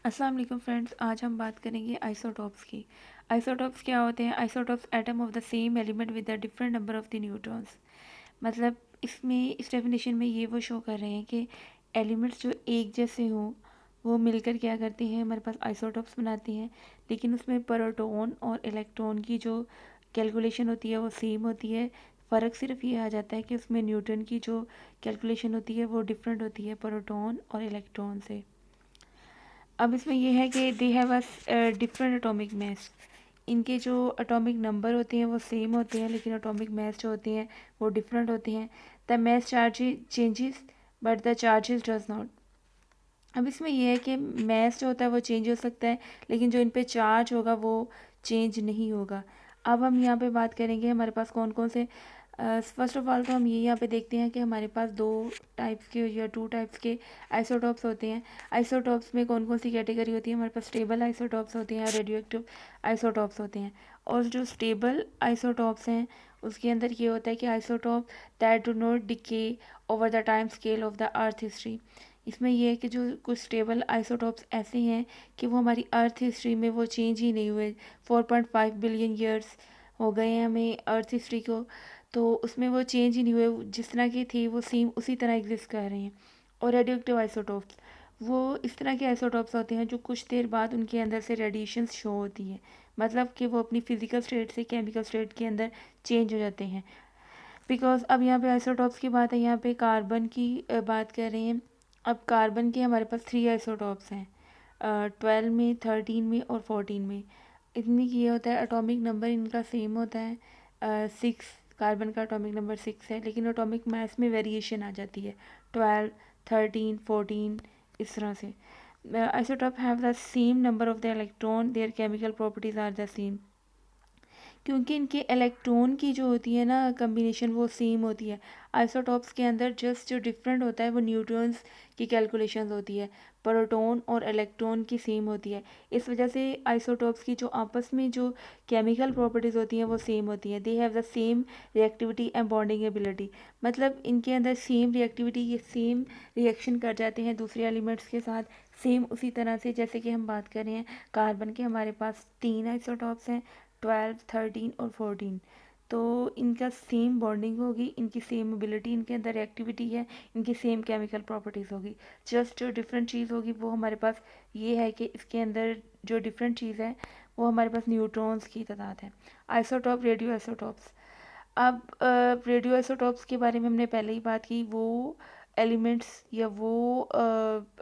अस्सलाम वालेकुम फ्रेंड्स, आज हम बात करेंगे आइसोटॉप्स की। आइसोटॉप्स क्या होते हैं? Isotopes atom of the same element with the different number of the neutrons. मतलब इसमें इस डेफिनेशन में ये वो शो कर रहे हैं कि एलिमेंट्स जो एक जैसे हों वो मिलकर क्या करते हैं, हमारे पास आइसोटॉप्स बनाते हैं। लेकिन उसमें प्रोटॉन और इलेक्ट्रॉन की जो कैलकुलेशन होती है वो सेम होती है। फ़र्क सिर्फ ये आ जाता है कि उसमें न्यूटन की जो कैलकुलेशन होती है वो डिफरेंट होती है प्रोटॉन और इलेक्ट्रॉन से। अब इसमें यह है कि they have a different atomic mass. इनके जो एटॉमिक नंबर होते हैं वो सेम होते हैं, लेकिन एटॉमिक मास जो होते हैं वो डिफरेंट होते हैं। The mass charge changes but the charges does not. अब इसमें यह है कि मास जो होता है वो चेंज हो सकता है, लेकिन जो इन पे चार्ज होगा वो चेंज नहीं होगा। अब हम यहाँ पे बात करेंगे हमारे पास कौन कौन से। फर्स्ट ऑफ ऑल तो हम ये यहाँ पे देखते हैं कि हमारे पास दो टाइप्स के या टू टाइप्स के आइसोटॉप्स होते हैं। आइसोटॉप्स में कौन कौन सी कैटेगरी होती है? हमारे पास स्टेबल आइसोटॉप्स होते हैं और रेडियो एक्टिव आइसोटॉप्स होते हैं। और जो स्टेबल आइसोटॉप्स हैं उसके अंदर ये होता है कि isotope that do not decay over the time scale of the earth history. इसमें यह है कि जो कुछ स्टेबल आइसोटॉप्स ऐसे हैं कि वो हमारी अर्थ हिस्ट्री में वो चेंज ही नहीं हुए। 4.5 बिलियन ईयर्स हो गए हैं हमें अर्थ हिस्ट्री को, तो उसमें वो चेंज ही नहीं हुए, जिस तरह के थे वो सेम उसी तरह एग्जिस्ट कर रहे हैं। और रेडियो एक्टिव आइसोटॉप्स वो इस तरह के आइसोटॉप्स होते हैं जो कुछ देर बाद उनके अंदर से रेडिएशन शो होती है, मतलब कि वो अपनी फिजिकल स्टेट से केमिकल स्टेट के अंदर चेंज हो जाते हैं। बिकॉज अब यहाँ पे आइसोटॉप्स की बात है, यहाँ पे कार्बन की बात कर रहे हैं। अब कार्बन के हमारे पास 3 आइसोटॉप्स हैं, 12 में, 13 में और 14 में। इनमें ये होता है एटॉमिक नंबर इनका सेम होता है, 6। कार्बन का एटॉमिक नंबर 6 है, लेकिन एटॉमिक मास में वेरिएशन आ जाती है, 12, 13, 14, इस तरह से। Isotope have the same number of the electron, their chemical properties are the same. क्योंकि इनके इलेक्ट्रॉन की जो होती है ना कम्बिनेशन वो सेम होती है। आइसोटॉप्स के अंदर जस्ट जो डिफरेंट होता है वो न्यूट्रॉन्स की कैलकुलेशंस होती है। प्रोटॉन और इलेक्ट्रॉन की सेम होती है। इस वजह से आइसोटॉप्स की जो आपस में जो केमिकल प्रॉपर्टीज़ होती हैं वो सेम होती हैं। They have the same reactivity and bonding ability. मतलब इनके अंदर सेम रिएक्टिविटी, ये सेम रिएक्शन कर जाते हैं दूसरे एलिमेंट्स के साथ, सेम उसी तरह से जैसे कि हम बात कर रहे हैं कार्बन के हमारे पास 3 आइसोटॉप्स हैं, 12, 13 और 14। तो इनका सेम बॉन्डिंग होगी, इनकी सेम एबिलिटी, इनके अंदर एक्टिविटी है, इनकी सेम केमिकल प्रॉपर्टीज़ होगी। जस्ट जो डिफरेंट चीज़ होगी वो हमारे पास ये है कि इसके अंदर जो डिफरेंट चीज़ है वो हमारे पास न्यूट्रॉन्स की तादाद है। Isotope, radio isotopes. अब रेडियो आइसोटॉप्स के बारे में हमने पहले ही बात की। वो एलिमेंट्स या वो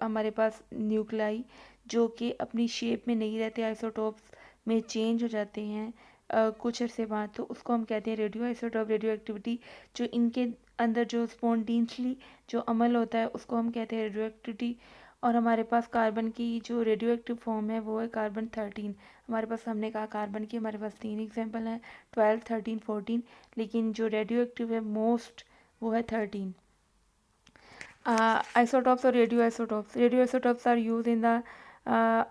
हमारे पास न्यूक्लाई जो कि अपनी शेप में नहीं रहते, आइसोटॉप्स में चेंज हो जाते हैं कुछ अरसे बाद, तो उसको हम कहते हैं रेडियो आइसोटॉप। रेडियो एक्टिविटी जो इनके अंदर जो स्पॉन्टेनियसली जो अमल होता है उसको हम कहते हैं रेडियो एक्टिविटी। और हमारे पास कार्बन की जो रेडियो एक्टिव फॉर्म है वो है कार्बन 13। हमारे पास, हमने कहा कार्बन की हमारे पास 3 एग्जाम्पल हैं, 12, 13, 14, लेकिन जो रेडियो एक्टिव है मोस्ट वो है 13। Isotopes or radioisotopes. Radioisotopes are used in the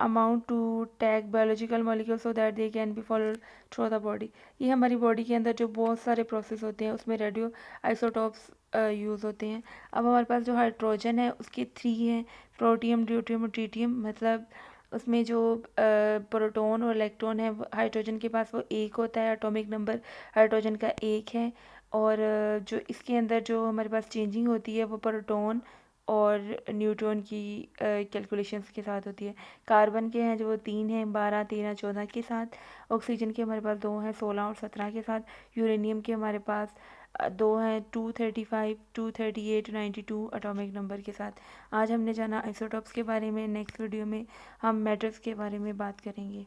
amount to tag biological molecules so that they can be followed through the body. ये हमारी बॉडी के अंदर जो बहुत सारे प्रोसेस होते हैं उसमें रेडियो आइसोटॉप्स यूज़ होते हैं। अब हमारे पास जो हाइड्रोजन है उसके 3 हैं, प्रोटियम, ड्यूटियम और ट्रीटियम। मतलब उसमें जो प्रोटॉन और इलेक्ट्रॉन है, हाइड्रोजन के पास वो एक होता है, एटॉमिक नंबर हाइड्रोजन का 1 है। और जो इसके अंदर जो हमारे पास चेंजिंग होती है वो प्रोटॉन और न्यूट्रॉन की कैलकुलेशंस के साथ होती है। कार्बन के हैं जो वो 3 हैं, 12, 13, 14 के साथ। ऑक्सीजन के हमारे पास 2 हैं, 16 और 17 के साथ। यूरेनियम के हमारे पास 2 हैं, 235, 238, 92 एटॉमिक नंबर के साथ। आज हमने जाना आइसोटॉप्स के बारे में। नेक्स्ट वीडियो में हम मेटल्स के बारे में बात करेंगे।